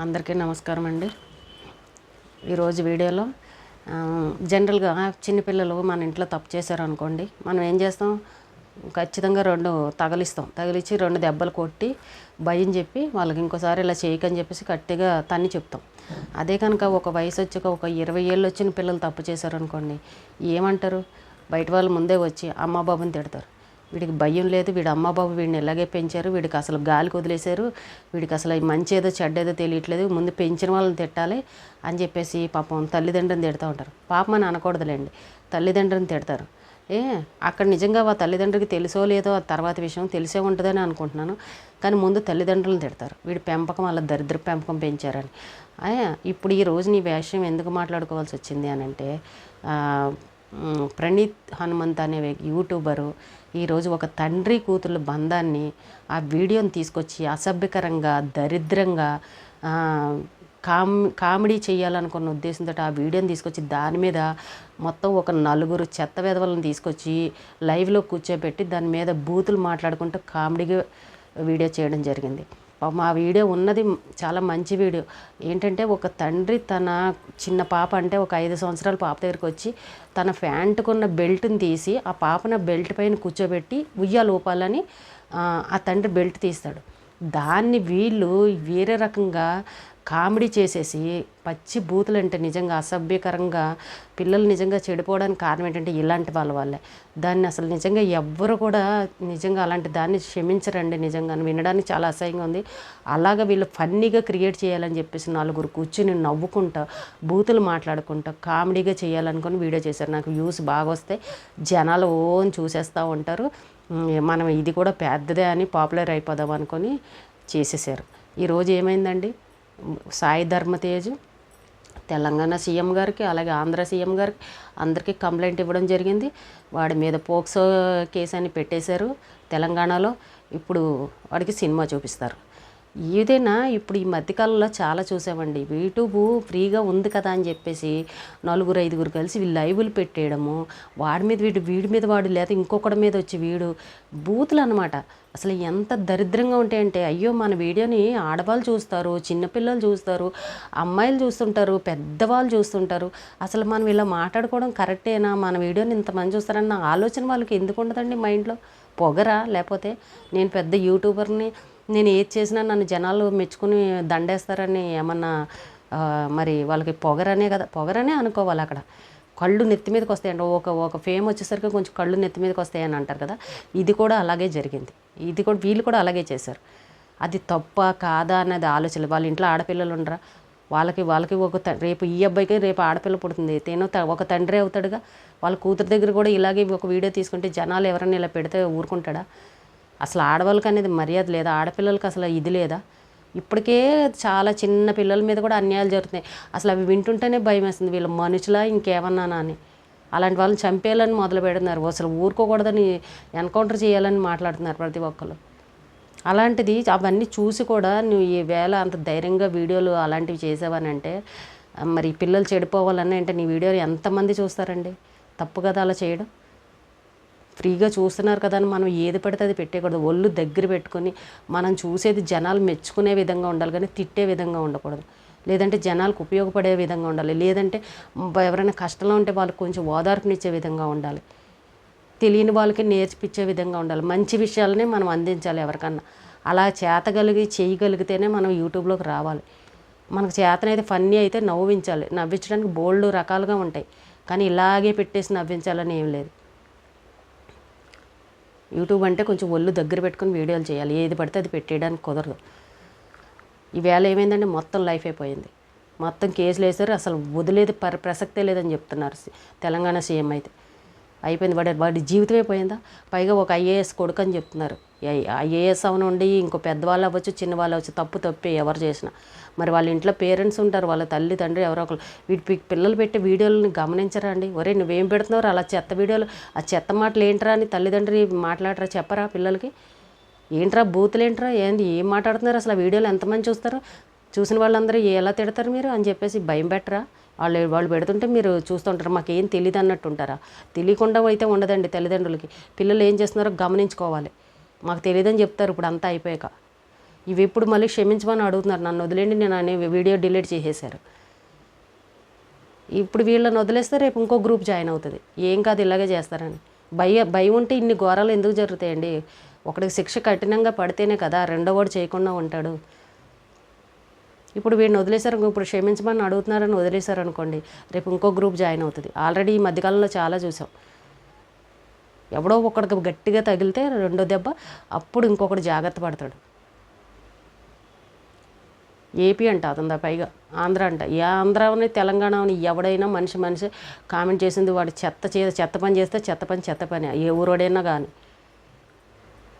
అందరికీ నమస్కారం అండి. ఈరోజు వీడియోలో జనరల్గా చిన్నపిల్లలు మన ఇంట్లో తప్పు చేశారనుకోండి, మనం ఏం చేస్తాం? ఖచ్చితంగా తగిలిచ్చి 2 దెబ్బలు కొట్టి భయం చెప్పి వాళ్ళకి ఇంకోసారి ఇలా చేయకని చెప్పేసి గట్టిగా తన్ని చెప్తాం. అదే కనుక ఒక వయసు వచ్చాక ఒక 20 ఏళ్ళు వచ్చిన పిల్లలు తప్పు చేశారనుకోండి, ఏమంటారు? బయట వాళ్ళు ముందే వచ్చి అమ్మ బాబుని తిడతారు. వీడికి భయం లేదు, వీడి అమ్మ బాబు వీడిని ఇలాగే పెంచారు, వీడికి అసలు గాలికి వదిలేశారు, వీడికి అసలు మంచి ఏదో చెడ్డేదో తెలియట్లేదు, ముందు పెంచిన వాళ్ళని తిట్టాలి అని చెప్పేసి పాపం తల్లిదండ్రులను తిడతా ఉంటారు. పాపం అని అనకూడదులేండి, తల్లిదండ్రులను తిడతారు. అక్కడ నిజంగా ఆ తల్లిదండ్రులకి తెలుసో లేదో ఆ తర్వాత విషయం తెలిసే ఉంటుందని అనుకుంటున్నాను. కానీ ముందు తల్లిదండ్రులను తిడతారు, వీడి పెంపకం అలా దరిద్ర పెంపకం పెంచారని. ఇప్పుడు ఈ రోజు నీ విషయం ఎందుకు మాట్లాడుకోవాల్సి వచ్చింది అని అంటే, ప్రణీత్ హనుమంత్ అనే యూట్యూబరు ఈరోజు ఒక తండ్రి కూతుర్ల బంధాన్ని ఆ వీడియోని తీసుకొచ్చి అసభ్యకరంగా దరిద్రంగా కామెడీ చేయాలనుకున్న ఉద్దేశంతో ఆ వీడియోని తీసుకొచ్చి దాని మీద మొత్తం ఒక 4 చెత్త వెధవలను తీసుకొచ్చి లైవ్లో కూర్చోబెట్టి దాని మీద బూతులు మాట్లాడుకుంటూ కామెడీగా వీడియో చేయడం జరిగింది. మా వీడియో ఉన్నది చాలా మంచి వీడియో. ఏంటంటే ఒక తండ్రి తన చిన్న పాప అంటే ఒక 5 సంవత్సరాల పాప దగ్గరికి వచ్చి తన ప్యాంటుకున్న బెల్ట్ని తీసి ఆ పాపన బెల్ట్ పైన కూర్చోబెట్టి ఉయ్యాల ఊపాలని ఆ తండ్రి బెల్ట్ తీస్తాడు. దాన్ని వీళ్ళు వేరే రకంగా కామెడీ చేసేసి పచ్చి బూతులు అంటే నిజంగా అసభ్యకరంగా పిల్లలు నిజంగా చెడిపోవడానికి కారణం ఏంటంటే ఇలాంటి వాళ్ళే. దాన్ని అసలు నిజంగా ఎవ్వరు కూడా నిజంగా అలాంటి దాన్ని క్షమించరండి. నిజంగా వినడానికి చాలా అసహ్యంగా ఉంది. అలాగ వీళ్ళు ఫన్నీగా క్రియేట్ చేయాలని చెప్పేసి 4 కూర్చుని నవ్వుకుంటా బూతులు మాట్లాడుకుంటా కామెడీగా చేయాలనుకుని వీడియో చేశారు. నాకు వ్యూస్ బాగా వస్తే జనాలు ఓన్ చూసేస్తూ ఉంటారు. మనం ఇది కూడా పెద్దదే అని పాపులర్ అయిపోదాం అనుకొని చేసేసారు. ఈరోజు ఏమైందండి, సాయి ధర్మతేజ్ తెలంగాణ సీఎం గారికి అలాగే ఆంధ్ర సీఎం గారికి అందరికీ కంప్లైంట్ ఇవ్వడం జరిగింది. వాడి మీద పోక్సో కేసు అని పెట్టేశారు తెలంగాణలో. ఇప్పుడు వాడికి సినిమా చూపిస్తారు. ఏదైనా ఇప్పుడు ఈ మధ్యకాలంలో చాలా చూసామండి. యూట్యూబ్ ఫ్రీగా ఉంది కదా అని చెప్పేసి 4-5 కలిసి వీళ్ళు లైవ్లు పెట్టేయడము, వీడి మీద వాడు లేదా ఇంకొకటి మీద వచ్చి వీడు బూతులు అనమాట. అసలు ఎంత దరిద్రంగా ఉంటాయంటే, అయ్యో మన వీడియోని ఆడవాళ్ళు చూస్తారు, చిన్నపిల్లలు చూస్తారు, అమ్మాయిలు చూస్తుంటారు, పెద్దవాళ్ళు చూస్తుంటారు. అసలు మనం ఇలా మాట్లాడుకోవడం కరెక్టేనా? మన వీడియోని ఇంతమంది చూస్తారన్న ఆలోచన వాళ్ళకి ఎందుకు ఉండదండి మైండ్లో? పొగరా? లేకపోతే నేను పెద్ద యూట్యూబర్ని, నేను ఏది చేసినా నన్ను జనాలు మెచ్చుకుని దండేస్తారని ఏమన్నా మరి వాళ్ళకి పొగరనే కదా, పొగరనే అనుకోవాలి. అక్కడ కళ్ళు నెత్తి మీదకి వస్తాయండి. ఒక ఫేమ్ వచ్చేసరికి కొంచెం కళ్ళు నెత్తి మీదకి వస్తాయని అంటారు కదా, ఇది కూడా అలాగే జరిగింది. వీళ్ళు కూడా అలాగే చేశారు. అది తప్ప కాదా అన్నది ఆలోచన. వాళ్ళ ఇంట్లో ఆడపిల్లలు ఉండరా? వాళ్ళకి రేపు ఈ అబ్బాయికి రేపు ఆడపిల్ల పుడుతుంది, ఒక తండ్రి అవుతాడుగా. వాళ్ళ కూతురు దగ్గర కూడా ఇలాగే ఒక వీడియో తీసుకుంటే జనాలు ఎవరైనా ఇలా పెడితే ఊరుకుంటాడా? అసలు ఆడవాళ్ళకి అనేది మర్యాద లేదా? ఆడపిల్లలకి అసలు ఇది లేదా? ఇప్పటికే చాలా చిన్న పిల్లల మీద కూడా అన్యాయాలు జరుగుతున్నాయి. అసలు అవి వింటుంటేనే భయం వేస్తుంది, వీళ్ళ మనుషులా ఇంకేమన్నానా అని. అలాంటి వాళ్ళని చంపేయాలని మొదలు పెడుతున్నారు. అసలు ఊరుకోకూడదని ఎన్కౌంటర్ చేయాలని మాట్లాడుతున్నారు ప్రతి ఒక్కరు. అలాంటిది అవన్నీ చూసి కూడా నువ్వు ఈ వేళ అంత ధైర్యంగా వీడియోలు అలాంటివి చేసావనంటే, మరి పిల్లలు చెడిపోవాలన్నా అంటే నీ వీడియోలు ఎంతమంది చూస్తారండి? తప్పు కదా అలా చేయడం. ఫ్రీగా చూస్తున్నారు కదా అని మనం ఏది పడితే అది పెట్టేయకూడదు. ఒళ్ళు దగ్గర పెట్టుకొని మనం చూసేది జనాలు మెచ్చుకునే విధంగా ఉండాలి, కానీ తిట్టే విధంగా ఉండకూడదు. లేదంటే జనాలకు ఉపయోగపడే విధంగా ఉండాలి. లేదంటే ఎవరైనా కష్టంలో ఉంటే వాళ్ళకి కొంచెం ఓదార్పునిచ్చే విధంగా ఉండాలి. తెలియని వాళ్ళకి నేర్పించే విధంగా ఉండాలి. మంచి విషయాలనే మనం అందించాలి ఎవరికన్నా. అలా చేయగలిగితేనే మనం యూట్యూబ్లోకి రావాలి. మనకు చేతనైతే ఫన్నీ అయితే నవ్వించాలి. నవ్వించడానికి బోల్డ్ రకాలుగా ఉంటాయి, కానీ ఇలాగే పెట్టేసి నవ్వించాలని ఏం లేదు. యూట్యూబ్ అంటే కొంచెం ఒళ్ళు దగ్గర పెట్టుకుని వీడియోలు చేయాలి. ఏది పడితే అది పెట్టేయడానికి కుదరదు. ఈవేళ ఏమైందంటే మొత్తం లైఫ్ అయిపోయింది. మొత్తం కేసులు వేసారు. అసలు వదిలేదు ప్రసక్తే లేదని చెప్తున్నారు తెలంగాణ సీఎం అయితే. అయిపోయింది, వాడి జీవితమే పోయిందా? పైగా ఒక ఐఏఎస్ కొడుకు అని చెప్తున్నారు. ఐఏఎస్ అవనండి, ఇంకో పెద్దవాళ్ళు అవ్వచ్చు, చిన్నవాళ్ళు అవ్వచ్చు, తప్పే ఎవరు చేసినా. మరి వాళ్ళ ఇంట్లో పేరెంట్స్ ఉంటారు, వాళ్ళ తల్లి తండ్రి ఎవరో ఒకరు. పిల్లలు పెట్టే వీడియోలని గమనించరా అండి? ఒరే నువ్వేం పెడుతున్నావు అలా చెత్త వీడియోలు, ఆ చెత్త మాటలు ఏంట్రా అని తల్లిదండ్రి మాట్లాడరా? చెప్పరా పిల్లలకి? ఏంట్రా బూతులు ఏంట్రా, ఏం మాట్లాడుతున్నారు అసలు? ఆ వీడియోలు ఎంతమంది చూస్తారు? చూసిన వాళ్ళందరూ ఎలా తిడతారు మీరు అని చెప్పేసి భయం పెట్టరా? వాళ్ళు పెడుతుంటే మీరు చూస్తుంటారు, మాకేం తెలియదు అన్నట్టు ఉంటారా? తెలియకుండా అయితే ఉండదండి తల్లిదండ్రులకి. పిల్లలు ఏం చేస్తున్నారో గమనించుకోవాలి. మాకు తెలియదని చెప్తారు ఇప్పుడు అంతా అయిపోయాక. ఇవి ఇప్పుడు మళ్ళీ క్షమించమని అడుగుతున్నారు, నన్ను వదిలేండి నేను అనే వీడియో డిలీట్ చేసేశారు. ఇప్పుడు వీళ్ళని వదిలేస్తే రేపు ఇంకో గ్రూప్ జాయిన్ అవుతుంది, ఏం కాదు ఇలాగే చేస్తారని. భయం ఉంటే ఇన్ని ఘోరాలు ఎందుకు జరుగుతాయండి? ఒకడికి శిక్ష కఠినంగా పడితేనే కదా రెండో వాడు చేయకుండా ఉంటాడు. ఇప్పుడు వీడిని వదిలేశారు, ఇప్పుడు క్షమించమని అడుగుతున్నారని వదిలేశారు అనుకోండి, రేపు ఇంకో గ్రూప్ జాయిన్ అవుతుంది. ఆల్రెడీ ఈ మధ్యకాలంలో చాలా చూసాం. ఎవడో ఒకడికి గట్టిగా తగిలితే రెండో దెబ్బ అప్పుడు ఇంకొకటి జాగ్రత్త పడతాడు. ఏపీ అంట అతనిదా, పైగా ఆంధ్ర అంట. ఏ ఆంధ్రాని తెలంగాణని ఎవడైనా మనిషి కామెంట్ చేసింది వాడు చెత్త పని చేస్తే చెత్త పని ఏ ఊరోడైనా కానీ.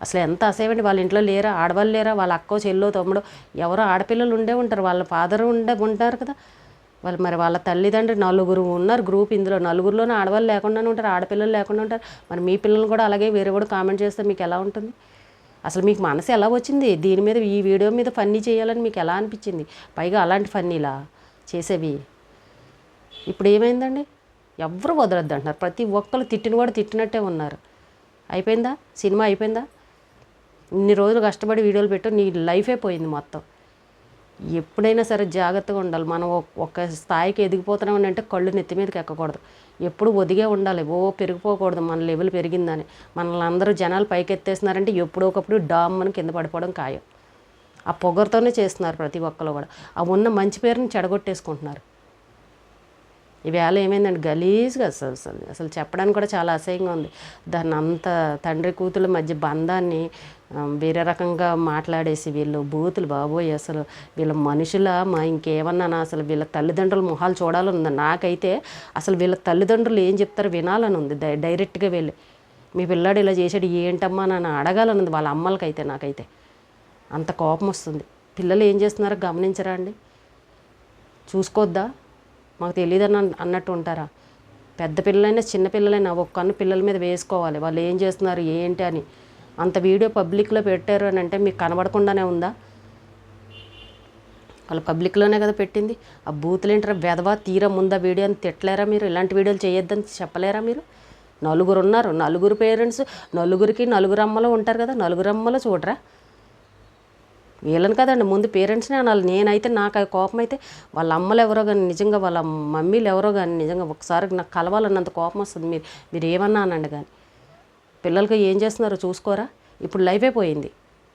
అసలు ఎంత అసేవండి, వాళ్ళ ఇంట్లో లేరా ఆడవాళ్ళు లేరా? వాళ్ళ అక్కో చెల్లో తమ్ముడో ఎవరో ఆడపిల్లలు ఉండే ఉంటారు, వాళ్ళ ఫాదర్ ఉంటారు కదా. మరి వాళ్ళ తల్లిదండ్రులు 4 ఉన్నారు గ్రూప్, ఇందులో 4లోనే ఆడవాళ్ళు లేకుండానే ఉంటారు, ఆడపిల్లలు లేకుండా ఉంటారు. మరి మీ పిల్లలు కూడా అలాగే వేరే కూడా కామెంట్ చేస్తే మీకు ఎలా ఉంటుంది? అసలు మీకు మనసు ఎలా వచ్చింది దీని మీద, ఈ వీడియో మీద ఫన్నీ చేయాలని మీకు ఎలా అనిపించింది? పైగా అలాంటి ఫన్నీలా చేసేవి. ఇప్పుడు ఏమైందండి, ఎవరు వదలొద్దు అంటున్నారు, ప్రతి ఒక్కరు తిట్టిన కూడా తిట్టినట్టే ఉన్నారు. అయిపోయిందా సినిమా? అయిపోయిందా? ఇన్ని రోజులు కష్టపడి వీడియోలు పెట్టు, నీ లైఫే పోయింది మొత్తం. ఎప్పుడైనా సరే జాగ్రత్తగా ఉండాలి. మనం ఒక స్థాయికి ఎదిగిపోతున్నామని అంటే కళ్ళు నెత్తి మీదకి ఎక్కకూడదు, ఎప్పుడు ఒదిగే ఉండాలి. పెరిగిపోకూడదు, మన లెవెల్ పెరిగిందని. మనల్ని అందరూ జనాలు పైకి ఎత్తేస్తున్నారంటే ఎప్పుడో ఒకప్పుడు డామ్ అని కింద పడిపోవడం ఖాయం. ఆ పొగరుతోనే చేస్తున్నారు ప్రతి ఒక్కరు కూడా. ఆ ఉన్న మంచి పేరుని చెడగొట్టేసుకుంటున్నారు. ఈవేళ ఏమైందండి, గలీజ్గా అసలు చెప్పడానికి కూడా చాలా అసహ్యంగా ఉంది. దాన్ని అంత తండ్రి కూతుళ్ళ మధ్య బంధాన్ని వేరే రకంగా మాట్లాడేసి వీళ్ళు బూతులు, బాబోయ్ అసలు వీళ్ళ మనుషుల ఇంకేమన్నా అసలు వీళ్ళ తల్లిదండ్రుల మొహాలు చూడాలని ఉంది నాకైతే. అసలు వీళ్ళ తల్లిదండ్రులు ఏం చెప్తారో వినాలని ఉంది. డైరెక్ట్గా వెళ్ళి మీ పిల్లాడు ఇలా చేసాడు ఏంటమ్మా నన్ను అడగాలని ఉంది వాళ్ళ అమ్మలకైతే. నాకైతే అంత కోపం వస్తుంది. పిల్లలు ఏం చేస్తున్నారో గమనించరా అండి? చూసుకోవద్దా? మాకు తెలియదని అన్నట్టు ఉంటారా? పెద్ద పిల్లలైనా చిన్న పిల్లలైనా ఒక కన్ను పిల్లల మీద వేసుకోవాలి, వాళ్ళు ఏం చేస్తున్నారు ఏంటి అని. అంత వీడియో పబ్లిక్లో పెట్టారు అని అంటే మీకు కనబడకుండానే ఉందా? వాళ్ళు పబ్లిక్లోనే కదా పెట్టింది. ఆ బూతులేంటారా వెధవా తీరా ముందా వీడియో అని తిట్టలేరా మీరు? ఇలాంటి వీడియోలు చేయొద్దని చెప్పలేరా మీరు? 4 ఉన్నారు, 4 పేరెంట్స్, 4 అమ్మలు ఉంటారు కదా, 4 అమ్మలు చూడరా? వీళ్ళని కదండి ముందు పేరెంట్స్నే అనాలి. నేనైతే నాకు కోపం అయితే వాళ్ళ అమ్మలు ఎవరో కానీ, నిజంగా వాళ్ళ మమ్మీలు ఎవరో కానీ నిజంగా ఒకసారి నాకు కలవాలన్నంత కోపం వస్తుంది. మీరు ఏమన్నా అనండి కానీ. పిల్లలకి ఏం చేస్తున్నారో చూసుకోరా? ఇప్పుడు లైఫ్ అయిపోయింది.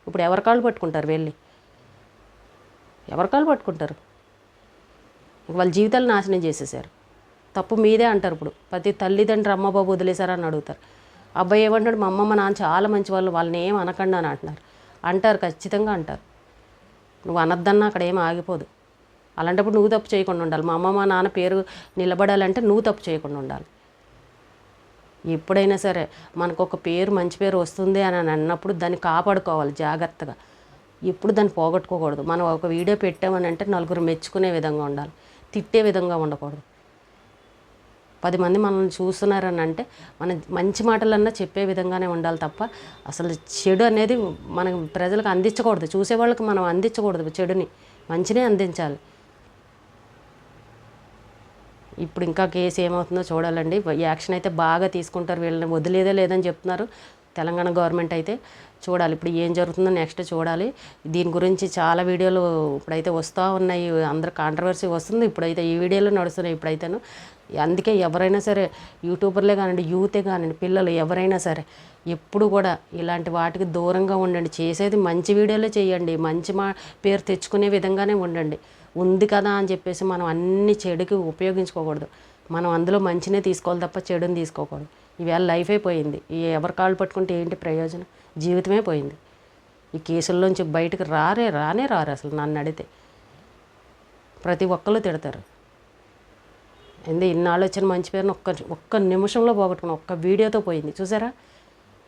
ఇప్పుడు ఎవరి కాళ్ళు పట్టుకుంటారు వెళ్ళి? ఎవరి కాళ్ళు పట్టుకుంటారు? వాళ్ళ జీవితాలు నాశనం చేసేసారు. తప్పు మీదే అంటారు. ఇప్పుడు ప్రతి తల్లిదండ్రులు అమ్మ బాబు వదిలేశారని అడుగుతారు. అబ్బాయి ఏమంటాడు, మా అమ్మ మా నాన్న చాలా మంచి వాళ్ళు, వాళ్ళని ఏం అనకండి అని అంటున్నారు. అంటారు, ఖచ్చితంగా అంటారు. నువ్వు అనద్దన్నా అక్కడ ఏం ఆగిపోదు. అలాంటప్పుడు నువ్వు తప్పు చేయకుండా ఉండాలి. మా అమ్మ మా నాన్న పేరు నిలబడాలంటే నువ్వు తప్పు చేయకుండా ఉండాలి. ఎప్పుడైనా సరే మనకు ఒక పేరు, మంచి పేరు వస్తుంది అని అన్నప్పుడు దాన్ని కాపాడుకోవాలి జాగ్రత్తగా. ఎప్పుడు దాన్ని పోగొట్టుకోకూడదు. మనం ఒక వీడియో పెట్టామని అంటే 4 మెచ్చుకునే విధంగా ఉండాలి, తిట్టే విధంగా ఉండకూడదు. 10 మంది మనల్ని చూస్తున్నారని అంటే మన మంచి మాటలన్నా చెప్పే విధంగానే ఉండాలి తప్ప అసలు చెడు అనేది మనం ప్రజలకు అందించకూడదు. చూసేవాళ్ళకి మనం అందించకూడదు చెడుని, మంచినే అందించాలి. ఇప్పుడు ఇంకా కేసు ఏమవుతుందో చూడాలండి. యాక్షన్ అయితే బాగా తీసుకుంటారు, వీళ్ళని వదిలేదే లేదని చెప్తున్నారు తెలంగాణ గవర్నమెంట్ అయితే. చూడాలి ఇప్పుడు ఏం జరుగుతుందో నెక్స్ట్ చూడాలి. దీని గురించి చాలా వీడియోలు ఇప్పుడైతే వస్తూ ఉన్నాయి, అందరు కాంట్రవర్సీ వస్తుంది. ఇప్పుడైతే ఈ వీడియోలో నడుస్తున్నాయి ఇప్పుడైతేను. అందుకే ఎవరైనా సరే యూట్యూబర్లే కానివ్వండి, యూతే కానివ్వండి, పిల్లలు ఎవరైనా సరే ఎప్పుడు కూడా ఇలాంటి వాటికి దూరంగా ఉండండి. చేసేది మంచి వీడియోలే చేయండి, మంచి పేరు తెచ్చుకునే విధంగానే ఉండండి. ఉంది కదా అని చెప్పేసి మనం అన్ని చెడుకి ఉపయోగించుకోకూడదు. మనం అందులో మంచినే తీసుకోవాలి తప్ప చెడుని తీసుకోకూడదు. ఈవేళ లైఫ్ అయిపోయింది. ఎవరి కాళ్ళు పట్టుకుంటే ఏంటి ప్రయోజనం? జీవితమే పోయింది. ఈ కేసుల్లోంచి బయటకు రానే రారు అసలు. నన్ను అడిగితే ప్రతి ఒక్కళ్ళు తిడతారు. ఇన్నాళ్ళు వచ్చిన మంచి పేరుని ఒక్క నిమిషంలో పోగొట్టుకుని ఒక్క వీడియోతో పోయింది. చూసారా?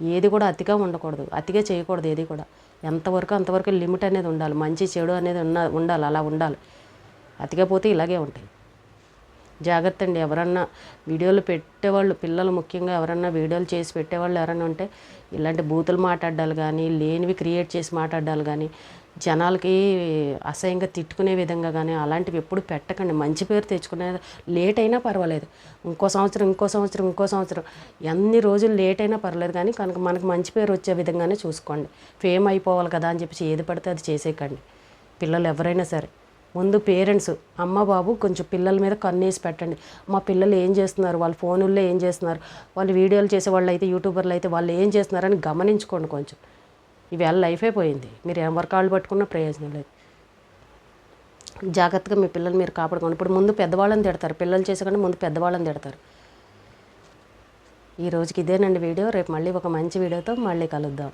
ఏది కూడా అతిగా ఉండకూడదు, అతిగా చేయకూడదు. ఏది కూడా ఎంతవరకు అంతవరకు లిమిట్ అనేది ఉండాలి. మంచి చెడు అనేది ఉండాలి, అలా ఉండాలి. అతిగా పోతే ఇలాగే ఉంటాయి. జాగ్రత్త అండి. ఎవరన్నా వీడియోలు పెట్టేవాళ్ళు, పిల్లలు ముఖ్యంగా ఎవరన్నా వీడియోలు చేసి పెట్టేవాళ్ళు ఎవరన్నా ఉంటే ఇలాంటి బూతులు మాట్లాడాలి కానీ, లేనివి క్రియేట్ చేసి మాట్లాడాలి కానీ జనాలకి అసహ్యంగా తిట్టుకునే విధంగా కానీ అలాంటివి ఎప్పుడు పెట్టకండి. మంచి పేరు తెచ్చుకునే లేట్ అయినా పర్వాలేదు, ఇంకో సంవత్సరం ఎన్ని రోజులు లేట్ అయినా పర్లేదు, కానీ కనుక మనకు మంచి పేరు వచ్చే విధంగానే చూసుకోండి. ఫేమ్ అయిపోవాలి కదా అని చెప్పి ఏది పడితే అది చేసేయకండి. పిల్లలు ఎవరైనా సరే ముందు పేరెంట్స్ అమ్మ బాబు కొంచెం పిల్లల మీద కన్నేసి పెట్టండి. మా పిల్లలు ఏం చేస్తున్నారు, వాళ్ళ ఫోనుల్లో ఏం చేస్తున్నారు, వాళ్ళు వీడియోలు చేసే వాళ్ళు అయితే యూట్యూబర్లు అయితే వాళ్ళు ఏం చేస్తున్నారని గమనించుకోండి. కొంచెం ఈవేళ లైఫ్ అయిపోయింది, మీరు ఎవరి కాళ్ళు పట్టుకున్న ప్రయోజనం లేదు. జాగ్రత్తగా మీ పిల్లలు మీరు కాపాడుకోండి. ఇప్పుడు ముందు పెద్దవాళ్ళని తిడతారు, పిల్లలు చేసేకంటే ముందు పెద్దవాళ్ళని తిడతారు. ఈ రోజుకి ఇదేనండి వీడియో. రేపు మళ్ళీ ఒక మంచి వీడియోతో మళ్ళీ కలుద్దాం.